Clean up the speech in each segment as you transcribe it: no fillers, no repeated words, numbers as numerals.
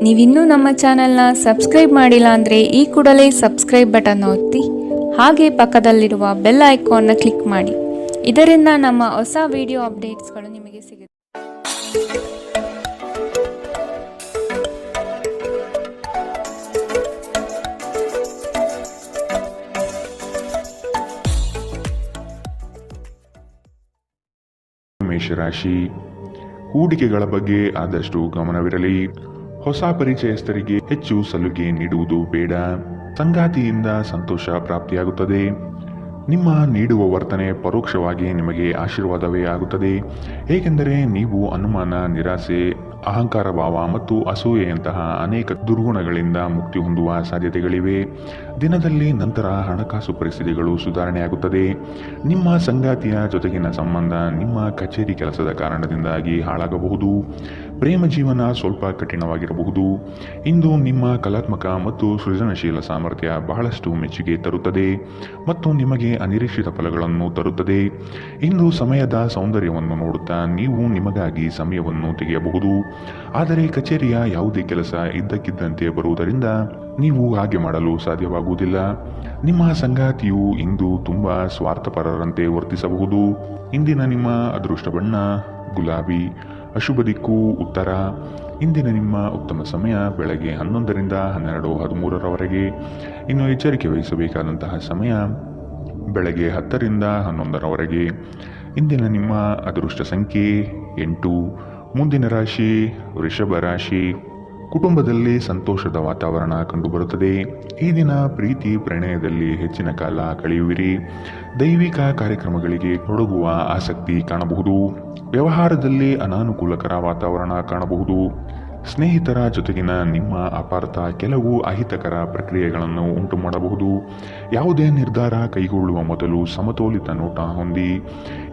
ನೀವಿನ್ನೂ ನಮ್ಮ ಚಾನೆಲ್ನ ಸಬ್ಸ್ಕ್ರೈಬ್ ಮಾಡಿಲ್ಲ ಅಂದರೆ ಈ ಕೂಡಲೇ ಸಬ್ಸ್ಕ್ರೈಬ್ ಬಟನ್ ಒತ್ತಿ ಹಾಗೆ ಪಕ್ಕದಲ್ಲಿರುವ ಬೆಲ್ ಐಕಾನ್ನ ಕ್ಲಿಕ್ ಮಾಡಿ. ಇದರಿಂದ ನಮ್ಮ ಹೊಸ ವಿಡಿಯೋ ಅಪ್ಡೇಟ್ಸ್ಗಳು ನಿಮಗೆ ಸಿಗುತ್ತೆ. ಮೇಷರಾಶಿ, ಹೂಡಿಕೆಗಳ ಬಗ್ಗೆ ಆದಷ್ಟು ಗಮನವಿರಲಿ. ಹೊಸ ಪರಿಚಯಸ್ಥರಿಗೆ ಹೆಚ್ಚು ಸಲುಗೆ ನೀಡುವುದು ಬೇಡ. ಸಂಗಾತಿಯಿಂದ ಸಂತೋಷ ಪ್ರಾಪ್ತಿಯಾಗುತ್ತದೆ. ನಿಮ್ಮ ನೀಡುವ ವರ್ತನೆ ಪರೋಕ್ಷವಾಗಿ ನಿಮಗೆ ಆಶೀರ್ವಾದವೇ ಆಗುತ್ತದೆ. ಏಕೆಂದರೆ ನೀವು ಅನುಮಾನ, ನಿರಾಸೆ, ಅಹಂಕಾರ ಭಾವ ಮತ್ತು ಅಸೂಯೆಯಂತಹ ಅನೇಕ ದುರ್ಗುಣಗಳಿಂದ ಮುಕ್ತಿ ಹೊಂದುವ ಸಾಧ್ಯತೆಗಳಿವೆ. ದಿನದಲ್ಲಿ ನಂತರ ಹಣಕಾಸು ಪರಿಸ್ಥಿತಿಗಳು ಸುಧಾರಣೆಯಾಗುತ್ತದೆ. ನಿಮ್ಮ ಸಂಗಾತಿಯ ಜೊತೆಗಿನ ಸಂಬಂಧ ನಿಮ್ಮ ಕಚೇರಿ ಕೆಲಸದ ಕಾರಣದಿಂದಾಗಿ ಹಾಳಾಗಬಹುದು. ಪ್ರೇಮ ಜೀವನ ಸ್ವಲ್ಪ ಕಠಿಣವಾಗಿರಬಹುದು. ಇಂದು ನಿಮ್ಮ ಕಲಾತ್ಮಕ ಮತ್ತು ಸೃಜನಶೀಲ ಸಾಮರ್ಥ್ಯ ಬಹಳಷ್ಟು ಮೆಚ್ಚುಗೆ ತರುತ್ತದೆ ಮತ್ತು ನಿಮಗೆ ಅನಿರೀಕ್ಷಿತ ಫಲಗಳನ್ನು ತರುತ್ತದೆ. ಇಂದು ಸಮಯದ ಸೌಂದರ್ಯವನ್ನು ನೋಡುತ್ತಾ ನೀವು ನಿಮಗಾಗಿ ಸಮಯವನ್ನು ತೆಗೆಯಬಹುದು. ಆದರೆ ಕಚೇರಿಯ ಯಾವುದೇ ಕೆಲಸ ಇದ್ದಕ್ಕಿದ್ದಂತೆ ಬರುವುದರಿಂದ ನೀವು ಹಾಗೆ ಮಾಡಲು ಸಾಧ್ಯವಾಗುವುದಿಲ್ಲ. ನಿಮ್ಮ ಸಂಗಾತಿಯು ಇಂದು ತುಂಬಾ ಸ್ವಾರ್ಥಪರರಂತೆ ವರ್ತಿಸಬಹುದು. ಇಂದಿನ ನಿಮ್ಮ ಅದೃಷ್ಟ ಬಣ್ಣ ಗುಲಾಬಿ, ಅಶುಭ ದಿಕ್ಕು ಉತ್ತರ. ಇಂದಿನ ನಿಮ್ಮ ಉತ್ತಮ ಸಮಯ ಬೆಳಗ್ಗೆ 11ರಿಂದ 12:13ರವರೆಗೆ. ಇನ್ನು ಎಚ್ಚರಿಕೆ ವಹಿಸಬೇಕಾದಂತಹ ಸಮಯ ಬೆಳಗ್ಗೆ 10ರಿಂದ 11ರವರೆಗೆ. ಇಂದಿನ ನಿಮ್ಮ ಅದೃಷ್ಟ ಸಂಖ್ಯೆ 8. ಮುಂದಿನ ರಾಶಿ ವೃಷಭ ರಾಶಿ. ಕುಟುಂಬದಲ್ಲಿ ಸಂತೋಷದ ವಾತಾವರಣ ಕಂಡುಬರುತ್ತದೆ. ಈ ದಿನ ಪ್ರೀತಿ ಪ್ರಣಯದಲ್ಲಿ ಹೆಚ್ಚಿನ ಕಾಲ ಕಳೆಯುವಿರಿ. ದೈವಿಕ ಕಾರ್ಯಕ್ರಮಗಳಿಗೆ ತೊಡಗುವ ಆಸಕ್ತಿ ಕಾಣಬಹುದು. ವ್ಯವಹಾರದಲ್ಲಿ ಅನಾನುಕೂಲಕರ ವಾತಾವರಣ ಕಾಣಬಹುದು. ಸ್ನೇಹಿತರ ಜೊತೆಗಿನ ನಿಮ್ಮ ಅಪಾರ್ಥ ಕೆಲವು ಅಹಿತಕರ ಪ್ರಕ್ರಿಯೆಗಳನ್ನು ಉಂಟು ಮಾಡಬಹುದು. ಯಾವುದೇ ನಿರ್ಧಾರ ಕೈಗೊಳ್ಳುವ ಮೊದಲು ಸಮತೋಲಿತ ನೋಟ ಹೊಂದಿ.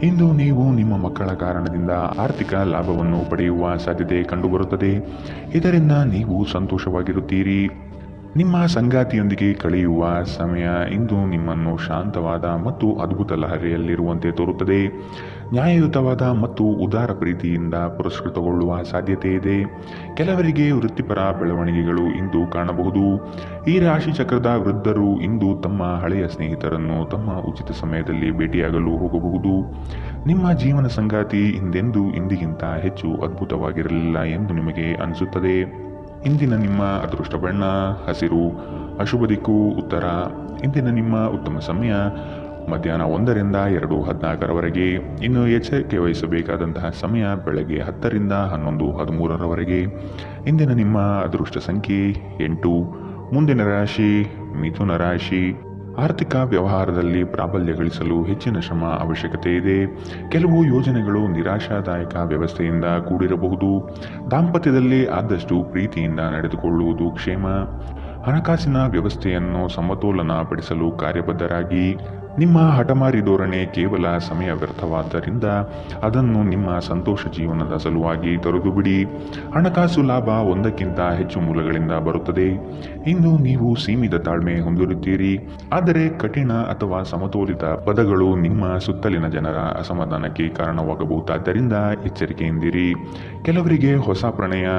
ಇಂದು ನೀವು ನಿಮ್ಮ ಮಕ್ಕಳ ಕಾರಣದಿಂದ ಆರ್ಥಿಕ ಲಾಭವನ್ನು ಪಡೆಯುವ ಸಾಧ್ಯತೆ ಕಂಡುಬರುತ್ತದೆ. ಇದರಿಂದ ನೀವು ಸಂತೋಷವಾಗಿರುತ್ತೀರಿ. ನಿಮ್ಮ ಸಂಗಾತಿಯೊಂದಿಗೆ ಕಳೆಯುವ ಸಮಯ ಇಂದು ನಿಮ್ಮನ್ನು ಶಾಂತವಾದ ಮತ್ತು ಅದ್ಭುತ ಲಹರಿಯಲ್ಲಿರುವಂತೆ ತೋರುತ್ತದೆ. ನ್ಯಾಯಯುತವಾದ ಮತ್ತು ಉದಾರ ಪ್ರೀತಿಯಿಂದ ಪುರಸ್ಕೃತಗೊಳ್ಳುವ ಸಾಧ್ಯತೆ ಇದೆ. ಕೆಲವರಿಗೆ ವೃತ್ತಿಪರ ಬೆಳವಣಿಗೆಗಳು ಇಂದು ಕಾಣಬಹುದು. ಈ ರಾಶಿ ಚಕ್ರದ ವೃದ್ಧರು ಇಂದು ತಮ್ಮ ಹಳೆಯ ಸ್ನೇಹಿತರನ್ನು ತಮ್ಮ ಉಚಿತ ಸಮಯದಲ್ಲಿ ಭೇಟಿಯಾಗಲು ಹೋಗಬಹುದು. ನಿಮ್ಮ ಜೀವನ ಸಂಗಾತಿ ಇಂದಿಗಿಂತ ಹೆಚ್ಚು ಅದ್ಭುತವಾಗಿರಲಿಲ್ಲ ಎಂದು ನಿಮಗೆ ಅನಿಸುತ್ತದೆ. ಇಂದಿನ ನಿಮ್ಮ ಅದೃಷ್ಟ ಬಣ್ಣ ಹಸಿರು, ಅಶುಭ ದಿಕ್ಕು ಉತ್ತರ. ಇಂದಿನ ನಿಮ್ಮ ಉತ್ತಮ ಸಮಯ ಮಧ್ಯಾಹ್ನ 1ರಿಂದ 2:14ರವರೆಗೆ. ಇನ್ನು ಎಚ್ಚರಿಕೆ ವಹಿಸಬೇಕಾದಂತಹ ಸಮಯ ಬೆಳಗ್ಗೆ 10ರಿಂದ 11:13ರವರೆಗೆ. ಇಂದಿನ ನಿಮ್ಮ ಅದೃಷ್ಟ ಸಂಖ್ಯೆ 8. ಮುಂದಿನ ರಾಶಿ ಮಿಥುನ ರಾಶಿ. ಆರ್ಥಿಕ ವ್ಯವಹಾರದಲ್ಲಿ ಪ್ರಾಬಲ್ಯ ಗಳಿಸಲು ಹೆಚ್ಚಿನ ಶ್ರಮ ಅವಶ್ಯಕತೆ ಇದೆ. ಕೆಲವು ಯೋಜನೆಗಳು ನಿರಾಶಾದಾಯಕ ವ್ಯವಸ್ಥೆಯಿಂದ ಕೂಡಿರಬಹುದು. ದಾಂಪತ್ಯದಲ್ಲಿ ಆದಷ್ಟು ಪ್ರೀತಿಯಿಂದ ನಡೆದುಕೊಳ್ಳುವುದು ಕ್ಷೇಮ. ಹಣಕಾಸಿನ ವ್ಯವಸ್ಥೆಯನ್ನು ಸಮತೋಲನ ಪಡಿಸಲು ಕಾರ್ಯಬದ್ಧರಾಗಿ. ನಿಮ್ಮ ಹಠಮಾರಿ ಧೋರಣೆ ಕೇವಲ ಸಮಯ ವ್ಯರ್ಥವಾದ್ದರಿಂದ ಅದನ್ನು ನಿಮ್ಮ ಸಂತೋಷ ಜೀವನದ ಸಲುವಾಗಿ ತೊರೆದು ಬಿಡಿ. ಹಣಕಾಸು ಲಾಭ ಒಂದಕ್ಕಿಂತ ಹೆಚ್ಚು ಮೂಲಗಳಿಂದ ಬರುತ್ತದೆ. ಇಂದು ನೀವು ಸೀಮಿತ ತಾಳ್ಮೆ ಹೊಂದಿರುತ್ತೀರಿ. ಆದರೆ ಕಠಿಣ ಅಥವಾ ಸಮತೋಲಿತ ಪದಗಳು ನಿಮ್ಮ ಸುತ್ತಲಿನ ಜನರ ಅಸಮಾಧಾನಕ್ಕೆ ಕಾರಣವಾಗಬಹುದಾದ್ದರಿಂದ ಎಚ್ಚರಿಕೆಯಿಂದಿರಿ. ಕೆಲವರಿಗೆ ಹೊಸ ಪ್ರಣಯ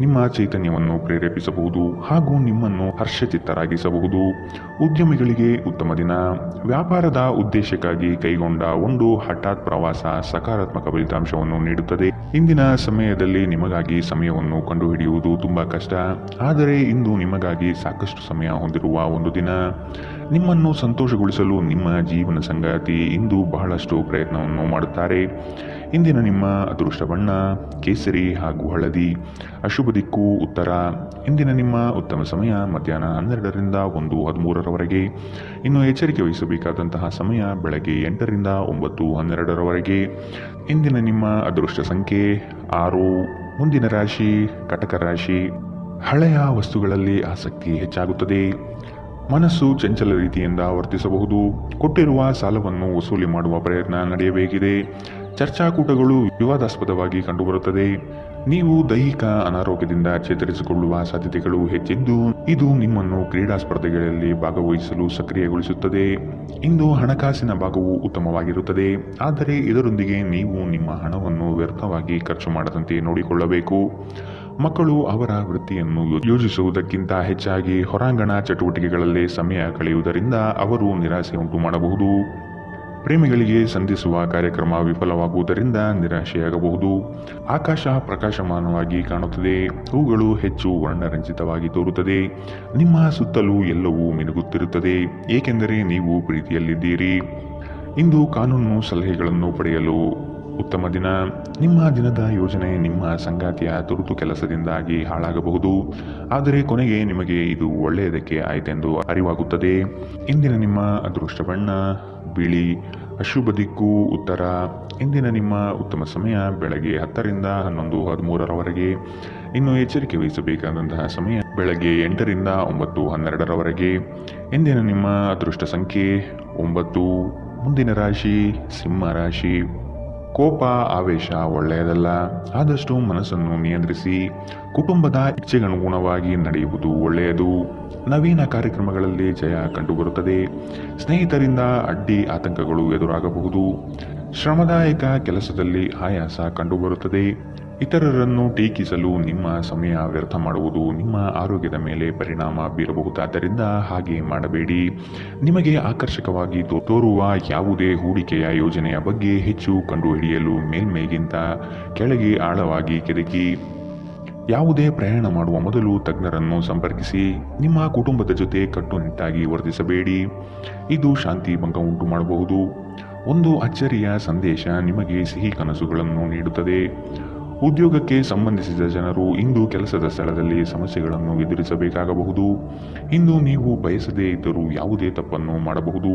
ನಿಮ್ಮ ಚೈತನ್ಯವನ್ನು ಪ್ರೇರೇಪಿಸಬಹುದು ಹಾಗೂ ನಿಮ್ಮನ್ನು ಹರ್ಷಚಿತ್ತರಾಗಿಸಬಹುದು. ಉದ್ಯಮಿಗಳಿಗೆ ಉತ್ತಮ ದಿನ. ವ್ಯಾಪಾರದ ಉದ್ದೇಶಕ್ಕಾಗಿ ಕೈಗೊಂಡ ಒಂದು ಹಠಾತ್ ಪ್ರವಾಸ ಸಕಾರಾತ್ಮಕ ಫಲಿತಾಂಶವನ್ನು ನೀಡುತ್ತದೆ. ಇಂದಿನ ಸಮಯದಲ್ಲಿ ನಿಮಗಾಗಿ ಸಮಯವನ್ನು ಕಂಡುಹಿಡಿಯುವುದು ತುಂಬಾ ಕಷ್ಟ. ಆದರೆ ಇಂದು ನಿಮಗಾಗಿ ಸಾಕಷ್ಟು ಸಮಯ ಹೊಂದಿರುವ ಒಂದು ದಿನ. ನಿಮ್ಮನ್ನು ಸಂತೋಷಗೊಳಿಸಲು ನಿಮ್ಮ ಜೀವನ ಸಂಗಾತಿ ಇಂದು ಬಹಳಷ್ಟು ಪ್ರಯತ್ನವನ್ನು ಮಾಡುತ್ತಾರೆ. ಇಂದಿನ ನಿಮ್ಮ ಅದೃಷ್ಟ ಬಣ್ಣ ಕೇಸರಿ ಹಾಗೂ ಹಳದಿ, ಅಶುಭ ದಿಕ್ಕು ಉತ್ತರ. ಇಂದಿನ ನಿಮ್ಮ ಉತ್ತಮ ಸಮಯ ಮಧ್ಯಾಹ್ನ 12ರಿಂದ 1:13ರವರೆಗೆ. ಇನ್ನು ಎಚ್ಚರಿಕೆ ವಹಿಸಬೇಕಾದಂತಹ ಸಮಯ ಬೆಳಗ್ಗೆ 8ರಿಂದ 9:12ರವರೆಗೆ. ಇಂದಿನ ನಿಮ್ಮ ಅದೃಷ್ಟ ಸಂಖ್ಯೆ 6. ಮುಂದಿನ ರಾಶಿ ಕಟಕ ರಾಶಿ. ಹಳೆಯ ವಸ್ತುಗಳಲ್ಲಿ ಆಸಕ್ತಿ ಹೆಚ್ಚಾಗುತ್ತದೆ. ಮನಸ್ಸು ಚಂಚಲ ರೀತಿಯಿಂದ ವರ್ತಿಸಬಹುದು. ಕೊಟ್ಟಿರುವ ಸಾಲವನ್ನು ವಸೂಲಿ ಮಾಡುವ ಪ್ರಯತ್ನ ನಡೆಯಬೇಕಿದೆ. ಚರ್ಚಾಕೂಟಗಳು ವಿವಾದಾಸ್ಪದವಾಗಿ ಕಂಡುಬರುತ್ತದೆ. ನೀವು ದೈಹಿಕ ಅನಾರೋಗ್ಯದಿಂದ ಚೇತರಿಸಿಕೊಳ್ಳುವ ಸಾಧ್ಯತೆಗಳು ಹೆಚ್ಚಿದ್ದು ಇದು ನಿಮ್ಮನ್ನು ಕ್ರೀಡಾ ಸ್ಪರ್ಧೆಗಳಲ್ಲಿ ಭಾಗವಹಿಸಲು ಸಕ್ರಿಯಗೊಳಿಸುತ್ತದೆ. ಇಂದು ಹಣಕಾಸಿನ ಭಾಗವು ಉತ್ತಮವಾಗಿರುತ್ತದೆ, ಆದರೆ ಇದರೊಂದಿಗೆ ನೀವು ನಿಮ್ಮ ಹಣವನ್ನು ವ್ಯರ್ಥವಾಗಿ ಖರ್ಚು ಮಾಡದಂತೆ ನೋಡಿಕೊಳ್ಳಬೇಕು. ಮಕ್ಕಳು ಅವರ ವೃತ್ತಿಯನ್ನು ಯೋಜಿಸುವುದಕ್ಕಿಂತ ಹೆಚ್ಚಾಗಿ ಹೊರಾಂಗಣ ಚಟುವಟಿಕೆಗಳಲ್ಲಿ ಸಮಯ ಕಳೆಯುವುದರಿಂದ ಅವರು ನಿರಾಸೆ ಉಂಟು ಮಾಡಬಹುದು. ಪ್ರೇಮಿಗಳಿಗೆ ಸಂಧಿಸುವ ಕಾರ್ಯಕ್ರಮ ವಿಫಲವಾಗುವುದರಿಂದ ನಿರಾಶೆಯಾಗಬಹುದು. ಆಕಾಶ ಪ್ರಕಾಶಮಾನವಾಗಿ ಕಾಣುತ್ತದೆ. ಹೂಗಳು ಹೆಚ್ಚು ವರ್ಣರಂಜಿತವಾಗಿ ತೋರುತ್ತದೆ. ನಿಮ್ಮ ಸುತ್ತಲೂ ಎಲ್ಲವೂ ಮಿನುಗುತ್ತಿರುತ್ತದೆ, ಏಕೆಂದರೆ ನೀವು ಪ್ರೀತಿಯಲ್ಲಿದ್ದೀರಿ. ಇಂದು ಕಾನೂನು ಸಲಹೆಗಳನ್ನು ಪಡೆಯಲು ಉತ್ತಮ ದಿನ. ನಿಮ್ಮ ದಿನದ ಯೋಜನೆ ನಿಮ್ಮ ಸಂಗಾತಿಯ ತುರ್ತು ಕೆಲಸದಿಂದಾಗಿ ಹಾಳಾಗಬಹುದು, ಆದರೆ ಕೊನೆಗೆ ನಿಮಗೆ ಇದು ಒಳ್ಳೆಯದಕ್ಕೆ ಆಯಿತೆಂದು ಅರಿವಾಗುತ್ತದೆ. ಇಂದಿನ ನಿಮ್ಮ ಅದೃಷ್ಟ ಬಣ್ಣ ಬಿಳಿ. ಅಶುಭ ದಿಕ್ಕು ಉತ್ತರ. ಇಂದಿನ ನಿಮ್ಮ ಉತ್ತಮ ಸಮಯ ಬೆಳಗ್ಗೆ 10 ರಿಂದ 11:13 ಇನ್ನು ಎಚ್ಚರಿಕೆ ವಹಿಸಬೇಕಾದಂತಹ ಸಮಯ ಬೆಳಗ್ಗೆ 8 ರಿಂದ 9:12 ಇಂದಿನ ನಿಮ್ಮ ಅದೃಷ್ಟ ಸಂಖ್ಯೆ 9. ಮುಂದಿನ ರಾಶಿ ಸಿಂಹ ರಾಶಿ. ಕೋಪ ಆವೇಶ ಒಳ್ಳೆಯದಲ್ಲ. ಆದಷ್ಟು ಮನಸ್ಸನ್ನು ನಿಯಂತ್ರಿಸಿ ಕುಟುಂಬದ ಇಚ್ಛೆಗನುಗುಣವಾಗಿ ನಡೆಯುವುದು ಒಳ್ಳೆಯದು. ನವೀನ ಕಾರ್ಯಕ್ರಮಗಳಲ್ಲಿ ಜಯ ಕಂಡುಬರುತ್ತದೆ. ಸ್ನೇಹಿತರಿಂದ ಅಡ್ಡಿ ಆತಂಕಗಳು ಎದುರಾಗಬಹುದು. ಶ್ರಮದಾಯಕ ಕೆಲಸದಲ್ಲಿ ಆಯಾಸ ಕಂಡುಬರುತ್ತದೆ. ಇತರರನ್ನು ಟೀಕಿಸಲು ನಿಮ್ಮ ಸಮಯ ವ್ಯರ್ಥ ಮಾಡುವುದು ನಿಮ್ಮ ಆರೋಗ್ಯದ ಮೇಲೆ ಪರಿಣಾಮ ಬೀರಬಹುದಾದ್ದರಿಂದ ಹಾಗೆ ಮಾಡಬೇಡಿ. ನಿಮಗೆ ಆಕರ್ಷಕವಾಗಿ ತೋರುವ ಯಾವುದೇ ಹೂಡಿಕೆಯ ಯೋಜನೆಯ ಬಗ್ಗೆ ಹೆಚ್ಚು ಕಂಡುಹಿಡಿಯಲು ಮೇಲ್ಮೈಗಿಂತ ಕೆಳಗೆ ಆಳವಾಗಿ ಕೆದಕಿ. ಯಾವುದೇ ಪ್ರಯಾಣ ಮಾಡುವ ಮೊದಲು ತಜ್ಞರನ್ನು ಸಂಪರ್ಕಿಸಿ. ನಿಮ್ಮ ಕುಟುಂಬದ ಜೊತೆ ಕಟ್ಟುನಿಟ್ಟಾಗಿ ವರ್ತಿಸಬೇಡಿ, ಇದು ಶಾಂತಿ ಭಂಗ ಉಂಟು ಮಾಡಬಹುದು. ಒಂದು ಅಚ್ಚರಿಯ ಸಂದೇಶ ನಿಮಗೆ ಸಿಹಿ ಕನಸುಗಳನ್ನು ನೀಡುತ್ತದೆ. ಉದ್ಯೋಗಕ್ಕೆ ಸಂಬಂಧಿಸಿದ ಜನರು ಇಂದು ಕೆಲಸದ ಸ್ಥಳದಲ್ಲಿ ಸಮಸ್ಯೆಗಳನ್ನು ಎದುರಿಸಬೇಕಾಗಬಹುದು. ಇಂದು ನೀವು ಬಯಸದೇ ಇದ್ದರೂ ಯಾವುದೇ ತಪ್ಪನ್ನು ಮಾಡಬಹುದು.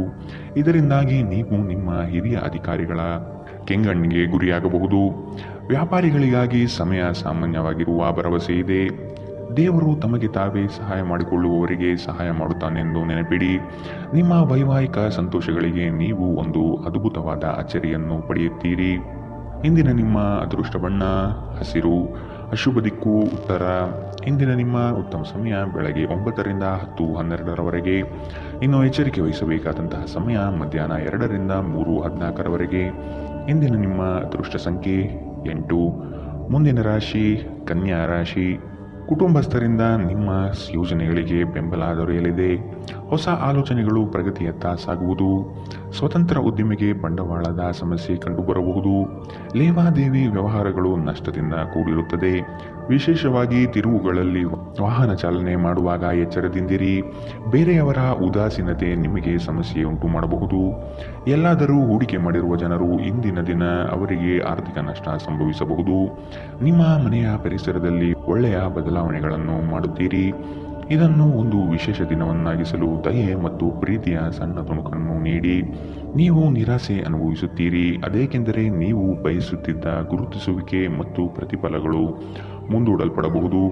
ಇದರಿಂದಾಗಿ ನೀವು ನಿಮ್ಮ ಹಿರಿಯ ಅಧಿಕಾರಿಗಳ ಕೆಂಗಣ್ಣಿಗೆ ಗುರಿಯಾಗಬಹುದು. ವ್ಯಾಪಾರಿಗಳಿಗಾಗಿ ಸಮಯ ಸಾಮಾನ್ಯವಾಗಿರುವ ಭರವಸೆ ಇದೆ. ದೇವರು ತಮಗೆ ತಾವೇ ಸಹಾಯ ಮಾಡಿಕೊಳ್ಳುವವರಿಗೆ ಸಹಾಯ ಮಾಡುತ್ತಾನೆಂದು ನೆನಪಿಡಿ. ನಿಮ್ಮ ವೈವಾಹಿಕ ಸಂತೋಷಗಳಿಗೆ ನೀವು ಒಂದು ಅದ್ಭುತವಾದ ಅಚ್ಚರಿಯನ್ನು ಪಡೆಯುತ್ತೀರಿ. ಇಂದಿನ ನಿಮ್ಮ ಅದೃಷ್ಟ ಬಣ್ಣ ಹಸಿರು. ಅಶುಭ ದಿಕ್ಕು ಉತ್ತರ. ಇಂದಿನ ನಿಮ್ಮ ಉತ್ತಮ ಸಮಯ ಬೆಳಗ್ಗೆ 9 ರಿಂದ 10:12 ಇನ್ನು ಎಚ್ಚರಿಕೆ ವಹಿಸಬೇಕಾದಂತಹ ಸಮಯ ಮಧ್ಯಾಹ್ನ 2 ರಿಂದ 3:14 ಇಂದಿನ ನಿಮ್ಮ ಅದೃಷ್ಟ ಸಂಖ್ಯೆ 8. ಮುಂದಿನ ರಾಶಿ ಕನ್ಯಾ ರಾಶಿ. ಕುಟುಂಬಸ್ಥರಿಂದ ನಿಮ್ಮ ಯೋಜನೆಗಳಿಗೆ ಬೆಂಬಲ ದೊರೆಯಲಿದೆ. ಹೊಸ ಆಲೋಚನೆಗಳು ಪ್ರಗತಿಯತ್ತ ಸಾಗುವುದು. ಸ್ವತಂತ್ರ ಉದ್ಯಮಿಗೆ ಬಂಡವಾಳದ ಸಮಸ್ಯೆ ಕಂಡುಬರಬಹುದು. ಲೇವಾದೇವಿ ವ್ಯವಹಾರಗಳು ನಷ್ಟದಿಂದ ಕೂಡಿರುತ್ತದೆ. ವಿಶೇಷವಾಗಿ ತಿರುವುಗಳಲ್ಲಿ ವಾಹನ ಚಾಲನೆ ಮಾಡುವಾಗ ಎಚ್ಚರದಿಂದಿರಿ. ಬೇರೆಯವರ ಉದಾಸೀನತೆ ನಿಮಗೆ ಸಮಸ್ಯೆ ಉಂಟು ಮಾಡಬಹುದು. ಎಲ್ಲಾದರೂ ಹೂಡಿಕೆ ಮಾಡಿರುವ ಜನರು ಇಂದಿನ ದಿನ ಅವರಿಗೆ ಆರ್ಥಿಕ ನಷ್ಟ ಸಂಭವಿಸಬಹುದು. ನಿಮ್ಮ ಮನೆಯ ಪರಿಸರದಲ್ಲಿ ಒಳ್ಳೆಯ ಬದಲಾವಣೆಗಳನ್ನು ಮಾಡುತ್ತೀರಿ. ಇದನ್ನು ಒಂದು ವಿಶೇಷ ದಿನವನ್ನಾಗಿಸಲು ದಯೆ ಮತ್ತು ಪ್ರೀತಿಯ ಸಣ್ಣ ತುಣುಕನ್ನು ನೀಡಿ. ನೀವು ನಿರಾಸೆ ಅನುಭವಿಸುತ್ತೀರಿ, ಅದೇಕೆಂದರೆ ನೀವು ಬಯಸುತ್ತಿದ್ದ ಗುರುತಿಸುವಿಕೆ ಮತ್ತು ಪ್ರತಿಫಲಗಳು ಮುಂದೂಡಲ್ಪಡಬಹುದು.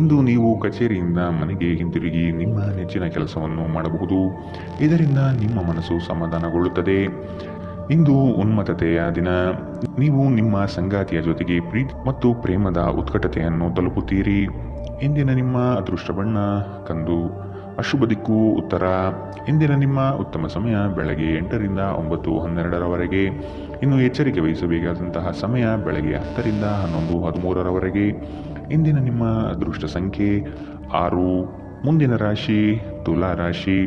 ಇಂದು ನೀವು ಕಚೇರಿಯಿಂದ ಮನೆಗೆ ಹಿಂತಿರುಗಿ ನಿಮ್ಮ ನೆಚ್ಚಿನ ಕೆಲಸವನ್ನು ಮಾಡಬಹುದು. ಇದರಿಂದ ನಿಮ್ಮ ಮನಸ್ಸು ಸಮಾಧಾನಗೊಳ್ಳುತ್ತದೆ. ಇಂದು ಉನ್ಮತ್ತತೆಯ ದಿನ. ನೀವು ನಿಮ್ಮ ಸಂಗಾತಿಯ ಜೊತೆಗೆ ಪ್ರೀತಿ ಮತ್ತು ಪ್ರೇಮದ ಉತ್ಕಟತೆಯನ್ನು ತಲುಪುತ್ತೀರಿ. ಇಂದಿನ ನಿಮ್ಮ ಅದೃಷ್ಟ ಬಣ್ಣ ಕಂದು. ಅಶುಭ ದಿಕ್ಕು ಉತ್ತರ. ಇಂದಿನ ನಿಮ್ಮ ಉತ್ತಮ ಸಮಯ ಬೆಳಗ್ಗೆ 8 ರಿಂದ 9:12 ಇನ್ನು ಎಚ್ಚರಿಕೆ ವಹಿಸಬೇಕಾದಂತಹ ಸಮಯ ಬೆಳಗ್ಗೆ 10 ರಿಂದ 11:13 ಇಂದಿನ ನಿಮ್ಮ ಅದೃಷ್ಟ ಸಂಖ್ಯೆ 6. ಮುಂದಿನ ರಾಶಿ ತುಲಾ ರಾಶಿ.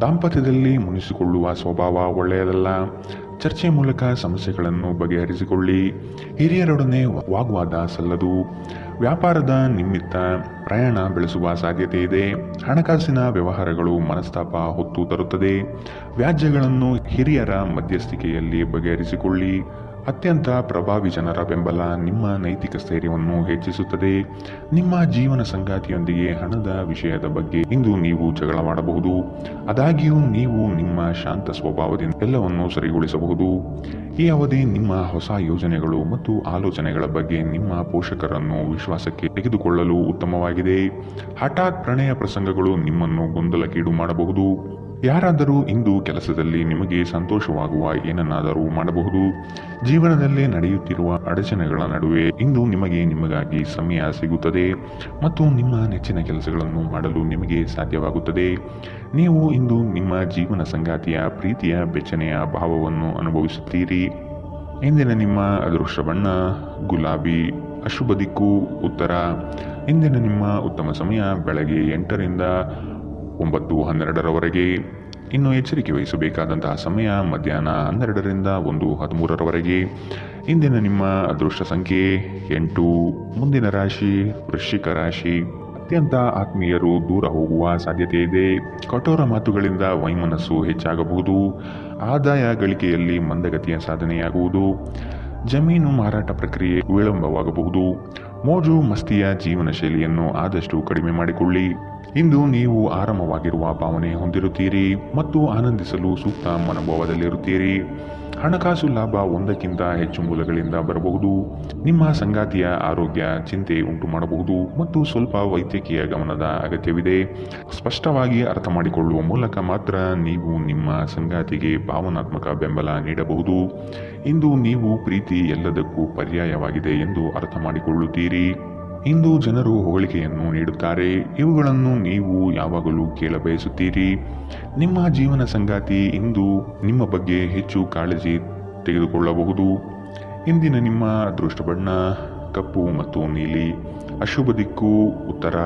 ದಾಂಪತ್ಯದಲ್ಲಿ ಮುನಿಸಿಕೊಳ್ಳುವ ಸ್ವಭಾವ ಒಳ್ಳೆಯದಲ್ಲ. ಚರ್ಚೆ ಮೂಲಕ ಸಮಸ್ಯೆಗಳನ್ನು ಬಗೆಹರಿಸಿಕೊಳ್ಳಿ. ಹಿರಿಯರೊಡನೆ ವಾಗ್ವಾದ ಸಲ್ಲದು. ವ್ಯಾಪಾರದ ನಿಮಿತ್ತ ಪ್ರಯಾಣ ಬೆಳೆಸುವ ಸಾಧ್ಯತೆ ಇದೆ. ಹಣಕಾಸಿನ ವ್ಯವಹಾರಗಳು ಮನಸ್ತಾಪ ಹೊತ್ತು ತರುತ್ತದೆ. ವ್ಯಾಜ್ಯಗಳನ್ನು ಹಿರಿಯರ ಮಧ್ಯಸ್ಥಿಕೆಯಲ್ಲಿ ಬಗೆಹರಿಸಿಕೊಳ್ಳಿ. ಅತ್ಯಂತ ಪ್ರಭಾವಿ ಜನರ ಬೆಂಬಲ ನಿಮ್ಮ ನೈತಿಕ ಸ್ಥೈರ್ಯವನ್ನು ಹೆಚ್ಚಿಸುತ್ತದೆ. ನಿಮ್ಮ ಜೀವನ ಸಂಗಾತಿಯೊಂದಿಗೆ ಹಣದ ವಿಷಯದ ಬಗ್ಗೆ ಇಂದು ನೀವು ಜಗಳವಾಡಬಹುದು. ಆದಾಗ್ಯೂ ನೀವು ನಿಮ್ಮ ಶಾಂತ ಸ್ವಭಾವದಿಂದ ಎಲ್ಲವನ್ನೂ ಸರಿಗೊಳಿಸಬಹುದು. ಈ ಅವಧಿ ನಿಮ್ಮ ಹೊಸ ಯೋಜನೆಗಳು ಮತ್ತು ಆಲೋಚನೆಗಳ ಬಗ್ಗೆ ನಿಮ್ಮ ಪೋಷಕರನ್ನು ವಿಶ್ವಾಸಕ್ಕೆ ತೆಗೆದುಕೊಳ್ಳಲು ಉತ್ತಮವಾಗಿದೆ. ಹಠಾತ್ ಪ್ರಣಯ ಪ್ರಸಂಗಗಳು ನಿಮ್ಮನ್ನು ಗೊಂದಲಕ್ಕೀಡು ಮಾಡಬಹುದು. ಯಾರಾದರೂ ಇಂದು ಕೆಲಸದಲ್ಲಿ ನಿಮಗೆ ಸಂತೋಷವಾಗುವ ಏನನ್ನಾದರೂ ಮಾಡಬಹುದು. ಜೀವನದಲ್ಲೇ ನಡೆಯುತ್ತಿರುವ ಅಡಚಣೆಗಳ ನಡುವೆ ಇಂದು ನಿಮಗಾಗಿ ಸಮಯ ಸಿಗುತ್ತದೆ ಮತ್ತು ನಿಮ್ಮ ನೆಚ್ಚಿನ ಕೆಲಸಗಳನ್ನು ಮಾಡಲು ನಿಮಗೆ ಸಾಧ್ಯವಾಗುತ್ತದೆ. ನೀವು ಇಂದು ನಿಮ್ಮ ಜೀವನ ಸಂಗಾತಿಯ ಪ್ರೀತಿಯ ಬೆಚ್ಚನೆಯ ಭಾವವನ್ನು ಅನುಭವಿಸುತ್ತೀರಿ. ಇಂದಿನ ನಿಮ್ಮ ಅದೃಷ್ಟ ಬಣ್ಣ ಗುಲಾಬಿ. ಅಶುಭ ದಿಕ್ಕು ಉತ್ತರ. ಇಂದಿನ ನಿಮ್ಮ ಉತ್ತಮ ಸಮಯ ಬೆಳಗ್ಗೆ 8ರಿಂದ 9:12ರವರೆಗೆ. ಇನ್ನು ಎಚ್ಚರಿಕೆ ವಹಿಸಬೇಕಾದಂತಹ ಸಮಯ ಮಧ್ಯಾಹ್ನ 12ರಿಂದ 1:13ರವರೆಗೆ. ಇಂದಿನ ನಿಮ್ಮ ಅದೃಷ್ಟ ಸಂಖ್ಯೆ 8. ಮುಂದಿನ ರಾಶಿ ವೃಶ್ಚಿಕ ರಾಶಿ. ಅತ್ಯಂತ ಆತ್ಮೀಯರು ದೂರ ಹೋಗುವ ಸಾಧ್ಯತೆ ಇದೆ. ಕಠೋರ ಮಾತುಗಳಿಂದ ವೈಮನಸ್ಸು ಹೆಚ್ಚಾಗಬಹುದು. ಆದಾಯ ಗಳಿಕೆಯಲ್ಲಿ ಮಂದಗತಿಯ ಸಾಧನೆಯಾಗುವುದು. ಜಮೀನು ಮಾರಾಟ ಪ್ರಕ್ರಿಯೆ ವಿಳಂಬವಾಗಬಹುದು. ಮೋಜು ಮಸ್ತಿಯ ಜೀವನ ಶೈಲಿಯನ್ನು ಆದಷ್ಟು ಕಡಿಮೆ ಮಾಡಿಕೊಳ್ಳಿ. ಇಂದು ನೀವು ಆರಾಮವಾಗಿರುವ ಭಾವನೆ ಹೊಂದಿರುತ್ತೀರಿ ಮತ್ತು ಆನಂದಿಸಲು ಸೂಕ್ತ ಮನೋಭಾವದಲ್ಲಿರುತ್ತೀರಿ. ಹಣಕಾಸು ಲಾಭ ಒಂದಕ್ಕಿಂತ ಹೆಚ್ಚು ಮೂಲಗಳಿಂದ ಬರಬಹುದು. ನಿಮ್ಮ ಸಂಗಾತಿಯ ಆರೋಗ್ಯ ಚಿಂತೆ ಉಂಟು ಮಾಡಬಹುದು ಮತ್ತು ಸ್ವಲ್ಪ ವೈದ್ಯಕೀಯ ಗಮನದ ಅಗತ್ಯವಿದೆ. ಸ್ಪಷ್ಟವಾಗಿ ಅರ್ಥ ಮಾಡಿಕೊಳ್ಳುವ ಮೂಲಕ ಮಾತ್ರ ನೀವು ನಿಮ್ಮ ಸಂಗಾತಿಗೆ ಭಾವನಾತ್ಮಕ ಬೆಂಬಲ ನೀಡಬಹುದು. ಇಂದು ನೀವು ಪ್ರೀತಿ ಎಲ್ಲದಕ್ಕೂ ಪರ್ಯಾಯವಾಗಿದೆ ಎಂದು ಅರ್ಥ ಮಾಡಿಕೊಳ್ಳುತ್ತೀರಿ. ಇಂದು ಜನರು ಹೊಗಳಿಕೆಯನ್ನು ನೀಡುತ್ತಾರೆ. ಇವುಗಳನ್ನು ನೀವು ಯಾವಾಗಲೂ ಕೇಳಬಯಸುತ್ತೀರಿ. ನಿಮ್ಮ ಜೀವನ ಸಂಗಾತಿ ಇಂದು ನಿಮ್ಮ ಬಗ್ಗೆ ಹೆಚ್ಚು ಕಾಳಜಿ ತೆಗೆದುಕೊಳ್ಳಬಹುದು. ಇಂದಿನ ನಿಮ್ಮ ಅದೃಷ್ಟ ಬಣ್ಣ ಕಪ್ಪು ಮತ್ತು ನೀಲಿ. ಅಶುಭ ದಿಕ್ಕು ಉತ್ತರ.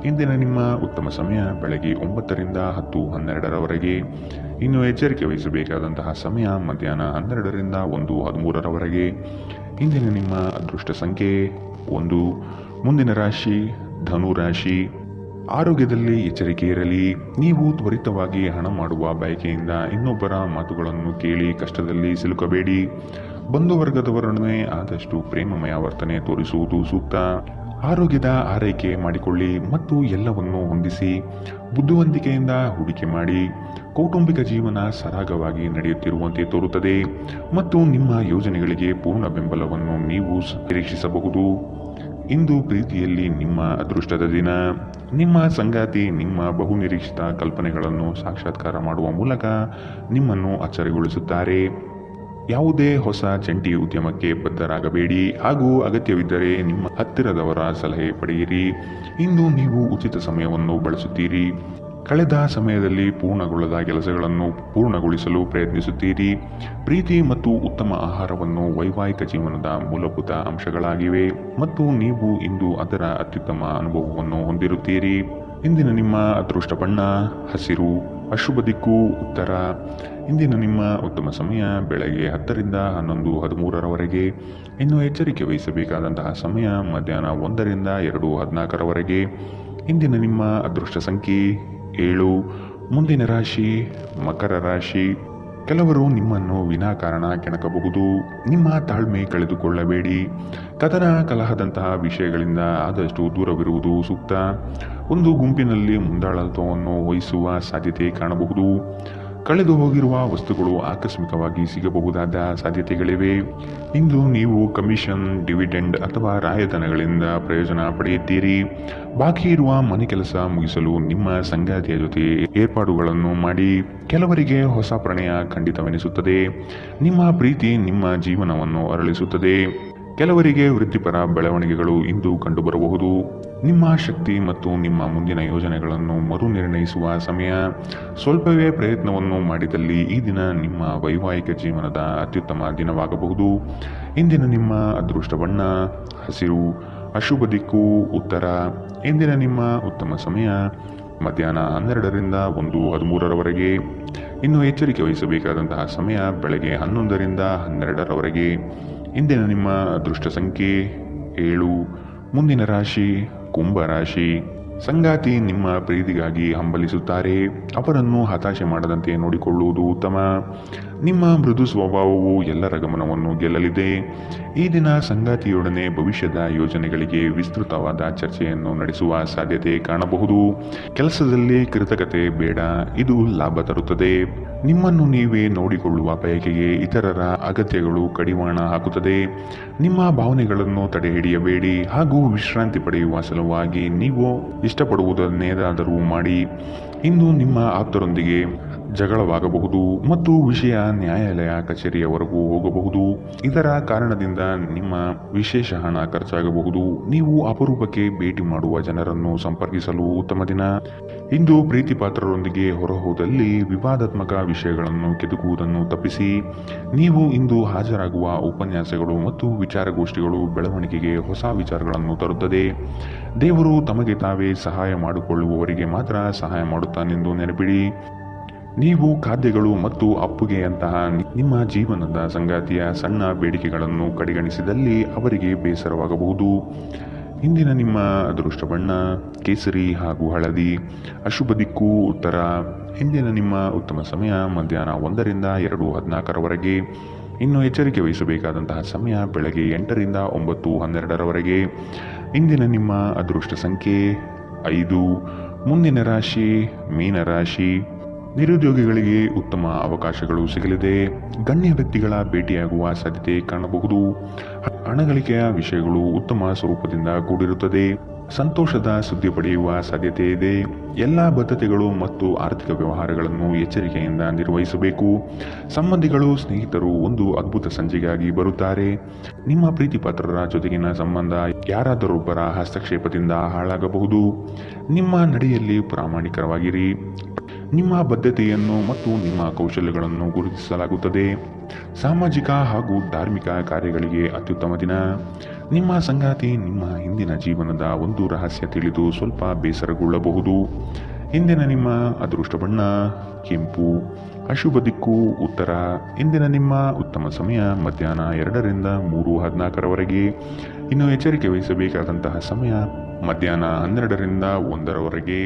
ಇಂದಿನ ನಿಮ್ಮ ಉತ್ತಮ ಸಮಯ ಬೆಳಗ್ಗೆ 9ರಿಂದ 10:12ರವರೆಗೆ. ಇನ್ನು ಎಚ್ಚರಿಕೆ ವಹಿಸಬೇಕಾದಂತಹ ಸಮಯ ಮಧ್ಯಾಹ್ನ 12ರಿಂದ 1:13ರವರೆಗೆ. ಇಂದಿನ ನಿಮ್ಮ ಅದೃಷ್ಟ ಸಂಖ್ಯೆ 1. ಮುಂದಿನ ರಾಶಿ ಧನು ರಾಶಿ. ಆರೋಗ್ಯದಲ್ಲಿ ಎಚ್ಚರಿಕೆ ಇರಲಿ. ನೀವು ತ್ವರಿತವಾಗಿ ಹಣ ಮಾಡುವ ಬಯಕೆಯಿಂದ ಇನ್ನೊಬ್ಬರ ಮಾತುಗಳನ್ನು ಕೇಳಿ ಕಷ್ಟದಲ್ಲಿ ಸಿಲುಕಬೇಡಿ. ಬಂಧುವರ್ಗದವರೊಡನೆ ಆದಷ್ಟು ಪ್ರೇಮಮಯ ವರ್ತನೆ ತೋರಿಸುವುದು ಸೂಕ್ತ. ಆರೋಗ್ಯದ ಆರೈಕೆ ಮಾಡಿಕೊಳ್ಳಿ ಮತ್ತು ಎಲ್ಲವನ್ನೂ ಹೊಂದಿಸಿ. ಬುದ್ಧಿವಂತಿಕೆಯಿಂದ ಹೂಡಿಕೆ ಮಾಡಿ. ಕೌಟುಂಬಿಕ ಜೀವನ ಸರಾಗವಾಗಿ ನಡೆಯುತ್ತಿರುವಂತೆ ತೋರುತ್ತದೆ ಮತ್ತು ನಿಮ್ಮ ಯೋಜನೆಗಳಿಗೆ ಪೂರ್ಣ ಬೆಂಬಲವನ್ನು ನೀವು ನಿರೀಕ್ಷಿಸಬಹುದು. ಇಂದು ಪ್ರೀತಿಯಲ್ಲಿ ನಿಮ್ಮ ಅದೃಷ್ಟದ ದಿನ. ನಿಮ್ಮ ಸಂಗಾತಿ ನಿಮ್ಮ ಬಹುನಿರೀಕ್ಷಿತ ಕಲ್ಪನೆಗಳನ್ನು ಸಾಕ್ಷಾತ್ಕಾರ ಮಾಡುವ ಮೂಲಕ ನಿಮ್ಮನ್ನು ಅಚ್ಚರಿಗೊಳಿಸುತ್ತಾರೆ. ಯಾವುದೇ ಹೊಸ ಜಂಟಿ ಉದ್ಯಮಕ್ಕೆ ಬದ್ಧರಾಗಬೇಡಿ ಹಾಗೂ ಅಗತ್ಯವಿದ್ದರೆ ನಿಮ್ಮ ಹತ್ತಿರದವರ ಸಲಹೆ ಪಡೆಯಿರಿ. ಇಂದು ನೀವು ಉಚಿತ ಸಮಯವನ್ನು ಬಳಸುತ್ತೀರಿ. ಕಳೆದ ಸಮಯದಲ್ಲಿ ಪೂರ್ಣಗೊಳ್ಳದ ಕೆಲಸಗಳನ್ನು ಪೂರ್ಣಗೊಳಿಸಲು ಪ್ರಯತ್ನಿಸುತ್ತೀರಿ. ಪ್ರೀತಿ ಮತ್ತು ಉತ್ತಮ ಆಹಾರವನ್ನು ವೈವಾಹಿಕ ಜೀವನದ ಮೂಲಭೂತ ಅಂಶಗಳಾಗಿವೆ ಮತ್ತು ನೀವು ಇಂದು ಅದರ ಅತ್ಯುತ್ತಮ ಅನುಭವವನ್ನು ಹೊಂದಿರುತ್ತೀರಿ. ಇಂದಿನ ನಿಮ್ಮ ಅದೃಷ್ಟ ಬಣ್ಣ ಹಸಿರು. ಅಶುಭ ದಿಕ್ಕು ಉತ್ತರ. ಇಂದಿನ ನಿಮ್ಮ ಉತ್ತಮ ಸಮಯ ಬೆಳಗ್ಗೆ 10ರಿಂದ 11:13ರವರೆಗೆ. ಇನ್ನು ಎಚ್ಚರಿಕೆ ವಹಿಸಬೇಕಾದಂತಹ ಸಮಯ ಮಧ್ಯಾಹ್ನ 1ರಿಂದ 2:14ರವರೆಗೆ. ಇಂದಿನ ನಿಮ್ಮ ಅದೃಷ್ಟ ಸಂಖ್ಯೆ 7. ಮುಂದಿನ ರಾಶಿ ಮಕರ ರಾಶಿ. ಕೆಲವರು ನಿಮ್ಮನ್ನು ವಿನಾಕಾರಣ ಕೆಣಕಬಹುದು. ನಿಮ್ಮ ತಾಳ್ಮೆ ಕಳೆದುಕೊಳ್ಳಬೇಡಿ. ಕದನ ಕಲಹದಂತಹ ವಿಷಯಗಳಿಂದ ಆದಷ್ಟು ದೂರವಿರುವುದು ಸೂಕ್ತ. ಒಂದು ಗುಂಪಿನಲ್ಲಿ ಮುಂದಾಳತ್ವವನ್ನು ವಹಿಸುವ ಸಾಧ್ಯತೆ ಕಾಣಬಹುದು. ಕಳೆದು ಹೋಗಿರುವ ವಸ್ತುಗಳು ಆಕಸ್ಮಿಕವಾಗಿ ಸಿಗಬಹುದಾದ ಸಾಧ್ಯತೆಗಳಿವೆ. ಇಂದು ನೀವು ಕಮಿಷನ್, ಡಿವಿಡೆಂಡ್ ಅಥವಾ ರಾಯಧನಗಳಿಂದ ಪ್ರಯೋಜನ ಪಡೆಯುತ್ತೀರಿ. ಬಾಕಿ ಇರುವ ಮನೆ ಕೆಲಸ ಮುಗಿಸಲು ನಿಮ್ಮ ಸಂಗಾತಿಯ ಜೊತೆ ಏರ್ಪಾಡುಗಳನ್ನು ಮಾಡಿ. ಕೆಲವರಿಗೆ ಹೊಸ ಪ್ರಣಯ ಖಂಡಿತವೆನಿಸುತ್ತದೆ. ನಿಮ್ಮ ಪ್ರೀತಿ ನಿಮ್ಮ ಜೀವನವನ್ನು ಅರಳಿಸುತ್ತದೆ. ಕೆಲವರಿಗೆ ವೃತ್ತಿಪರ ಬೆಳವಣಿಗೆಗಳು ಇಂದು ಕಂಡುಬರಬಹುದು. ನಿಮ್ಮ ಶಕ್ತಿ ಮತ್ತು ನಿಮ್ಮ ಮುಂದಿನ ಯೋಜನೆಗಳನ್ನು ಮರು ನಿರ್ಣಯಿಸುವ ಸಮಯ. ಸ್ವಲ್ಪವೇ ಪ್ರಯತ್ನವನ್ನು ಮಾಡಿದಲ್ಲಿ ಈ ದಿನ ನಿಮ್ಮ ವೈವಾಹಿಕ ಜೀವನದ ಅತ್ಯುತ್ತಮ ದಿನವಾಗಬಹುದು. ಇಂದಿನ ನಿಮ್ಮ ಅದೃಷ್ಟ ಬಣ್ಣ ಹಸಿರು. ಅಶುಭ ದಿಕ್ಕು ಉತ್ತರ. ಇಂದಿನ ನಿಮ್ಮ ಉತ್ತಮ ಸಮಯ ಮಧ್ಯಾಹ್ನ 12ರಿಂದ 1:13ರವರೆಗೆ. ಇನ್ನು ಎಚ್ಚರಿಕೆ ವಹಿಸಬೇಕಾದಂತಹ ಸಮಯ ಬೆಳಗ್ಗೆ 11ರಿಂದ 12ರವರೆಗೆ. ಇಂದಿನ ನಿಮ್ಮ ಅದೃಷ್ಟ ಸಂಖ್ಯೆ 7. ಮುಂದಿನ ರಾಶಿ ಕುಂಭ ರಾಶಿ. ಸಂಗಾತಿ ನಿಮ್ಮ ಪ್ರೀತಿಗಾಗಿ ಹಂಬಲಿಸುತ್ತಾರೆ. ಅವರನ್ನು ಹತಾಶೆ ಮಾಡದಂತೆ ನೋಡಿಕೊಳ್ಳುವುದು ಉತ್ತಮ. ನಿಮ್ಮ ಮೃದು ಸ್ವಭಾವವು ಎಲ್ಲರ ಗಮನವನ್ನು ಗೆಲ್ಲಲಿದೆ. ಈ ದಿನ ಸಂಗಾತಿಯೊಡನೆ ಭವಿಷ್ಯದ ಯೋಜನೆಗಳಿಗೆ ವಿಸ್ತೃತವಾದ ಚರ್ಚೆಯನ್ನು ನಡೆಸುವ ಸಾಧ್ಯತೆ ಕಾಣಬಹುದು. ಕೆಲಸದಲ್ಲಿ ಕೃತಕತೆ ಬೇಡ, ಇದು ಲಾಭ ತರುತ್ತದೆ. ನಿಮ್ಮನ್ನು ನೀವೇ ನೋಡಿಕೊಳ್ಳುವ ಬಯಕೆಗೆ ಇತರರ ಅಗತ್ಯಗಳು ಕಡಿವಾಣ ಹಾಕುತ್ತದೆ. ನಿಮ್ಮ ಭಾವನೆಗಳನ್ನು ತಡೆಹಿಡಿಯಬೇಡಿ ಹಾಗೂ ವಿಶ್ರಾಂತಿ ಪಡೆಯುವ ಸಲುವಾಗಿ ನೀವು ಇಷ್ಟಪಡುವುದನ್ನೇನಾದರೂ ಮಾಡಿ. ಇಂದು ನಿಮ್ಮ ಆಪ್ತರೊಂದಿಗೆ ಜಗಳವಾಗಬಹುದು ಮತ್ತು ವಿಷಯ ನ್ಯಾಯಾಲಯ ಕಚೇರಿಯವರೆಗೂ ಹೋಗಬಹುದು. ಇದರ ಕಾರಣದಿಂದ ನಿಮ್ಮ ವಿಶೇಷ ಹಣ ಖರ್ಚಾಗಬಹುದು. ನೀವು ಅಪರೂಪಕ್ಕೆ ಭೇಟಿ ಮಾಡುವ ಜನರನ್ನು ಸಂಪರ್ಕಿಸಲು ಉತ್ತಮ ದಿನ. ಇಂದು ಪ್ರೀತಿ ಪಾತ್ರರೊಂದಿಗೆ ಹೊರಹೋದಲ್ಲಿ ವಿವಾದಾತ್ಮಕ ವಿಷಯಗಳನ್ನು ಕೆದಕುವುದನ್ನು ತಪ್ಪಿಸಿ. ನೀವು ಇಂದು ಹಾಜರಾಗುವ ಉಪನ್ಯಾಸಗಳು ಮತ್ತು ವಿಚಾರಗೋಷ್ಠಿಗಳು ಬೆಳವಣಿಗೆಗೆ ಹೊಸ ವಿಚಾರಗಳನ್ನು ತರುತ್ತದೆ. ದೇವರು ತಮಗೆ ತಾವೇ ಸಹಾಯ ಮಾಡಿಕೊಳ್ಳುವವರಿಗೆ ಮಾತ್ರ ಸಹಾಯ ಮಾಡುತ್ತಾನೆಂದು ನೆನಪಿಡಿ. ನೀವು ಖಾದ್ಯಗಳು ಮತ್ತು ಅಪ್ಪುಗೆಯಂತಹ ನಿಮ್ಮ ಜೀವನದ ಸಂಗಾತಿಯ ಸಣ್ಣ ಬೇಡಿಕೆಗಳನ್ನು ಕಡೆಗಣಿಸಿದಲ್ಲಿ ಅವರಿಗೆ ಬೇಸರವಾಗಬಹುದು. ಇಂದಿನ ನಿಮ್ಮ ಅದೃಷ್ಟ ಬಣ್ಣ ಕೇಸರಿ ಹಾಗೂ ಹಳದಿ. ಅಶುಭ ದಿಕ್ಕು ಉತ್ತರ. ಇಂದಿನ ನಿಮ್ಮ ಉತ್ತಮ ಸಮಯ ಮಧ್ಯಾಹ್ನ 1 ರಿಂದ 2:14 ಇನ್ನು ಎಚ್ಚರಿಕೆ ವಹಿಸಬೇಕಾದಂತಹ ಸಮಯ ಬೆಳಗ್ಗೆ 8 ರಿಂದ 9:12 ಇಂದಿನ ನಿಮ್ಮ ಅದೃಷ್ಟ ಸಂಖ್ಯೆ 5. ಮುಂದಿನ ರಾಶಿ ಮೀನರಾಶಿ. ನಿರುದ್ಯೋಗಿಗಳಿಗೆ ಉತ್ತಮ ಅವಕಾಶಗಳು ಸಿಗಲಿದೆ. ಗಣ್ಯ ವ್ಯಕ್ತಿಗಳ ಭೇಟಿಯಾಗುವ ಸಾಧ್ಯತೆ ಕಾಣಬಹುದು. ಹಣಗಳಿಕೆಯ ವಿಷಯಗಳು ಉತ್ತಮ ಸ್ವರೂಪದಿಂದ ಕೂಡಿರುತ್ತದೆ. ಸಂತೋಷದ ಸುದ್ದಿ ಪಡೆಯುವ ಸಾಧ್ಯತೆ ಇದೆ. ಎಲ್ಲ ಬದ್ಧತೆಗಳು ಮತ್ತು ಆರ್ಥಿಕ ವ್ಯವಹಾರಗಳನ್ನು ಎಚ್ಚರಿಕೆಯಿಂದ ನಿರ್ವಹಿಸಬೇಕು. ಸಂಬಂಧಿಗಳು ಸ್ನೇಹಿತರು ಒಂದು ಅದ್ಭುತ ಸಂಜೆಗಾಗಿ ಬರುತ್ತಾರೆ. ನಿಮ್ಮ ಪ್ರೀತಿ ಪಾತ್ರರ ಜೊತೆಗಿನ ಸಂಬಂಧ ಯಾರಾದರೊಬ್ಬರ ಹಸ್ತಕ್ಷೇಪದಿಂದ ಹಾಳಾಗಬಹುದು. ನಿಮ್ಮ ನಡೆಯಲ್ಲಿ ಪ್ರಾಮಾಣಿಕರಾಗಿರಿ. ನಿಮ್ಮ ಬದ್ಧತೆಯನ್ನು ಮತ್ತು ನಿಮ್ಮ ಕೌಶಲ್ಯಗಳನ್ನು ಗುರುತಿಸಲಾಗುತ್ತದೆ. ಸಾಮಾಜಿಕ ಹಾಗೂ ಧಾರ್ಮಿಕ ಕಾರ್ಯಗಳಿಗೆ ಅತ್ಯುತ್ತಮ ದಿನ. ನಿಮ್ಮ ಸಂಗಾತಿ ನಿಮ್ಮ ಹಿಂದಿನ ಜೀವನದ ಒಂದು ರಹಸ್ಯ ತಿಳಿದು ಸ್ವಲ್ಪ ಬೇಸರಗೊಳ್ಳಬಹುದು. ಇಂದಿನ ನಿಮ್ಮ ಅದೃಷ್ಟ ಬಣ್ಣ ಕೆಂಪು. ಅಶುಭ ದಿಕ್ಕು ಉತ್ತರ. ಇಂದಿನ ನಿಮ್ಮ ಉತ್ತಮ ಸಮಯ ಮಧ್ಯಾಹ್ನ 2 ರಿಂದ 3:14 ಇನ್ನು ಎಚ್ಚರಿಕೆ ವಹಿಸಬೇಕಾದಂತಹ ಸಮಯ ಮಧ್ಯಾಹ್ನ 12 ರಿಂದ 1